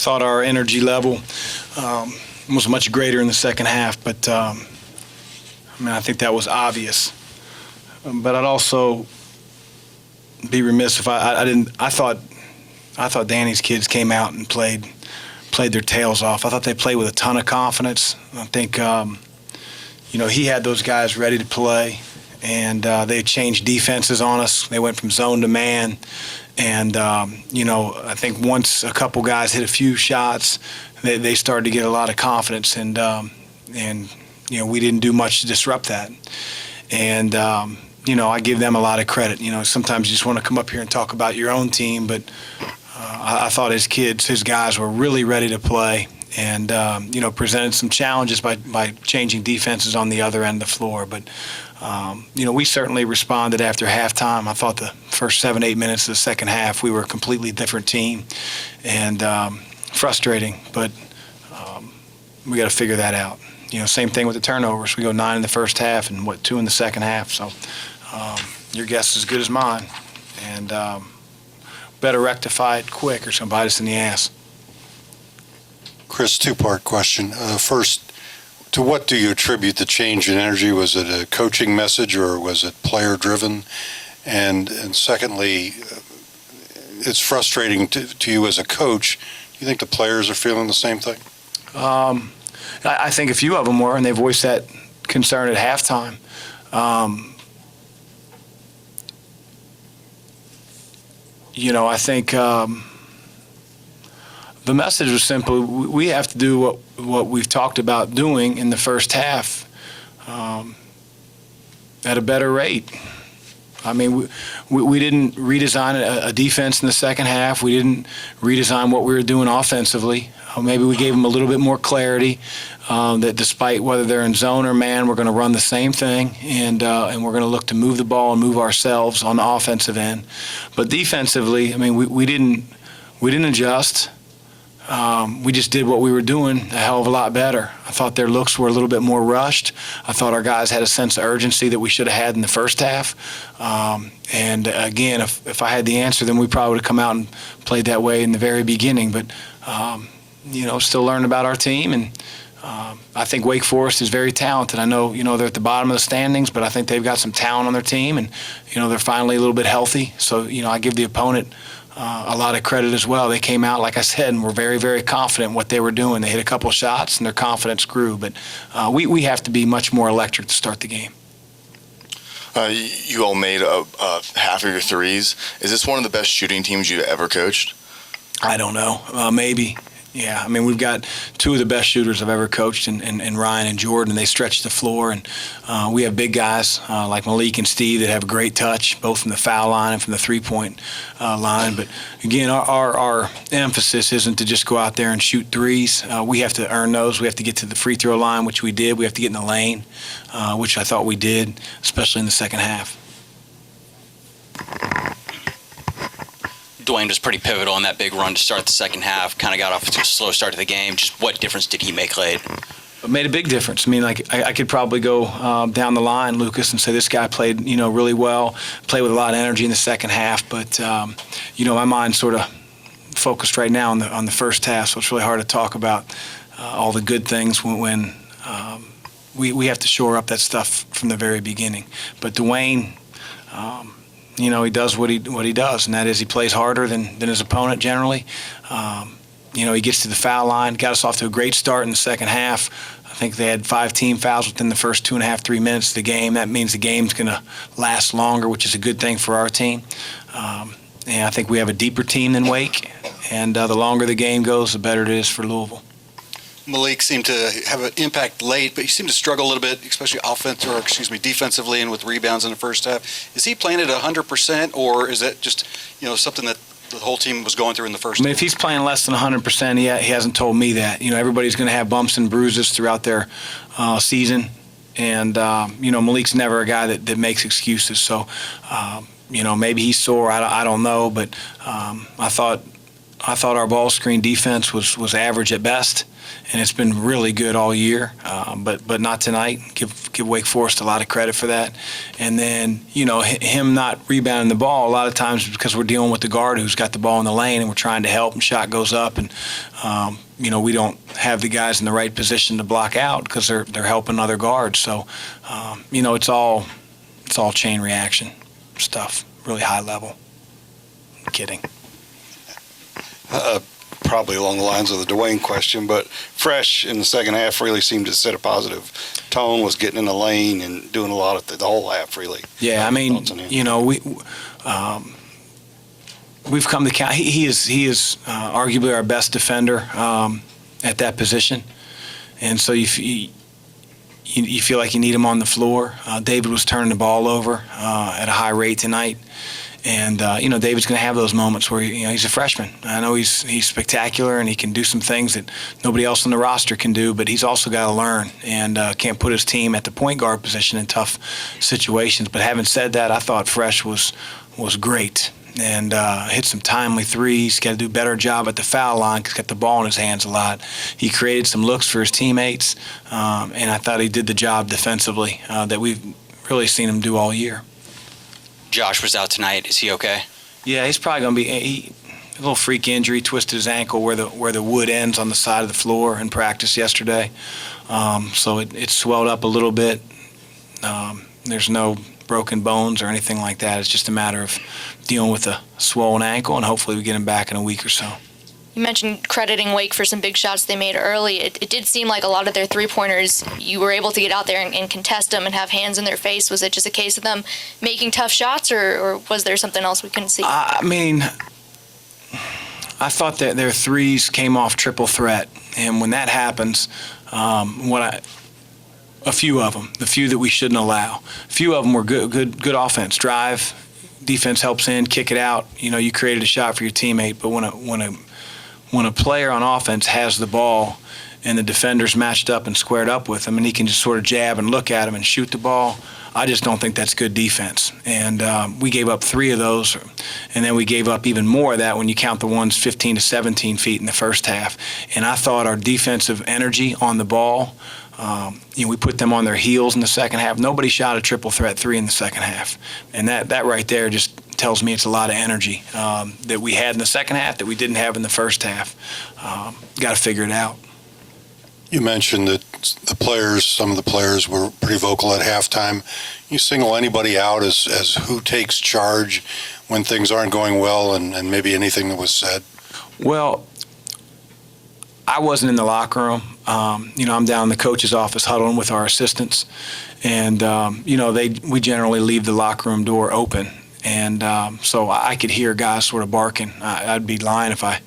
thought our energy level was much greater in the second half, but I think that was obvious. But I'd also be remiss if I didn't. I thought Danny's kids came out and played their tails off. I thought they played with a ton of confidence. I think he had those guys ready to play, and they changed defenses on us. They went from zone to man, and I think once a couple guys hit a few shots, they started to get a lot of confidence, and we didn't do much to disrupt that. And I give them a lot of credit. Sometimes you just want to come up here and talk about your own team, but I thought his guys were really ready to play, and presented some challenges by changing defenses on the other end of the floor. But we certainly responded after halftime. I thought the first 7-8 minutes of the second half we were a completely different team, and frustrating. But we got to figure that out. Same thing with the turnovers. We go 9 in the first half and 2 in the second half. So your guess is as good as mine, and better rectify it quick or it's going to bite us in the ass. Chris, two-part question. First, to what do you attribute the change in energy? Was it a coaching message or was it player-driven? And secondly, it's frustrating to you as a coach. Do you think the players are feeling the same thing? I think a few of them were, and they voiced that concern at halftime. I think the message was simply we have to do what we've talked about doing in the first half at a better rate. We didn't redesign a defense in the second half. We didn't redesign what we were doing offensively. Maybe we gave them a little bit more clarity that despite whether they're in zone or man, we're going to run the same thing, and we're going to look to move the ball and move ourselves on the offensive end. But defensively, we didn't adjust. We just did what we were doing a hell of a lot better. I thought their looks were a little bit more rushed. I thought our guys had a sense of urgency that we should have had in the first half. And again, if I had the answer, then we probably would have come out and played that way in the very beginning. But still learning about our team, and I think Wake Forest is very talented. I know they're at the bottom of the standings, but I think they've got some talent on their team, and they're finally a little bit healthy. So I give the opponent a lot of credit as well. They came out, like I said, and were very, very confident in what they were doing. They hit a couple of shots, and their confidence grew. But we have to be much more electric to start the game. You all made half of your threes. Is this one of the best shooting teams you've ever coached? I don't know. Maybe. Yeah, we've got two of the best shooters I've ever coached in Ryan and Jordan. They stretch the floor, and we have big guys like Malik and Steve that have a great touch, both from the foul line and from the three-point line. But again, our emphasis isn't to just go out there and shoot threes. We have to earn those. We have to get to the free throw line, which we did. We have to get in the lane, which I thought we did, especially in the second half. Dwayne was pretty pivotal in that big run to start the second half, kind of got off to a slow start to the game. Just what difference did he make late? It made a big difference. I could probably go down the line, Lucas, and say this guy played, really well, played with a lot of energy in the second half. But, my mind's sort of focused right now on the first half, so it's really hard to talk about all the good things when we have to shore up that stuff from the very beginning. But Dwayne, he does what he does, and that is he plays harder than his opponent generally. He gets to the foul line, got us off to a great start in the second half. I think they had 5 team fouls within the first 2.5, 3 minutes of the game. That means the game's going to last longer, which is a good thing for our team. And I think we have a deeper team than Wake, and the longer the game goes, the better it is for Louisville. Malik seemed to have an impact late, but he seemed to struggle a little bit, especially defensively and with rebounds in the first half. Is he playing at 100%, or is that just something that the whole team was going through in the first half? If he's playing less than 100%, he hasn't told me that. Everybody's going to have bumps and bruises throughout their season, and Malik's never a guy that makes excuses. So maybe he's sore. I don't know, but I thought I thought our ball screen defense was average at best, and it's been really good all year. But not tonight. Give Wake Forest a lot of credit for that. And then him not rebounding the ball a lot of times because we're dealing with the guard who's got the ball in the lane, and we're trying to help, and shot goes up, and we don't have the guys in the right position to block out because they're helping other guards. So it's all chain reaction stuff, really high level. I'm kidding. Probably along the lines of the Dwayne question, but Fresh in the second half really seemed to set a positive tone, was getting in the lane and doing a lot of the whole half, really. Yeah, I mean, we've come to count. He is arguably our best defender at that position, and so you feel like you need him on the floor. David was turning the ball over at a high rate tonight. And, David's going to have those moments where, he's a freshman. I know he's spectacular and he can do some things that nobody else on the roster can do, but he's also got to learn and can't put his team at the point guard position in tough situations. But having said that, I thought Fresh was great and hit some timely threes. Got to do a better job at the foul line because he's got the ball in his hands a lot. He created some looks for his teammates, and I thought he did the job defensively that we've really seen him do all year. Josh was out tonight. Is he okay? Yeah, he's probably going to be a little freak injury, twisted his ankle where the wood ends on the side of the floor in practice yesterday. So it swelled up a little bit. There's no broken bones or anything like that. It's just a matter of dealing with a swollen ankle, and hopefully we get him back in a week or so. You mentioned crediting Wake for some big shots they made early. It did seem like a lot of their three-pointers, you were able to get out there and contest them and have hands in their face. Was it just a case of them making tough shots, or was there something else we couldn't see? I mean, I thought that their threes came off triple threat, and when that happens, a few of them, the few that we shouldn't allow, a few of them were good offense, drive, defense helps in, kick it out. You created a shot for your teammate, but when a player on offense has the ball and the defender's matched up and squared up with him and he can just sort of jab and look at him and shoot the ball, I just don't think that's good defense. And we gave up 3 of those, and then we gave up even more of that when you count the ones 15 to 17 feet in the first half. And I thought our defensive energy on the ball, we put them on their heels in the second half. Nobody shot a triple threat 3 in the second half. And that right there just tells me it's a lot of energy that we had in the second half that we didn't have in the first half. Got to figure it out. You mentioned that some of the players were pretty vocal at halftime. You single anybody out as who takes charge when things aren't going well and maybe anything that was said? Well, I wasn't in the locker room. I'm down in the coach's office huddling with our assistants. And, we generally leave the locker room door open. And so I could hear guys sort of barking. I'd be lying if I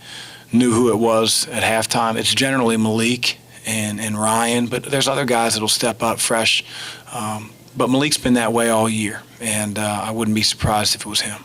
knew who it was at halftime. It's generally Malik and Ryan, but there's other guys that'll step up fresh. But Malik's been that way all year, and I wouldn't be surprised if it was him.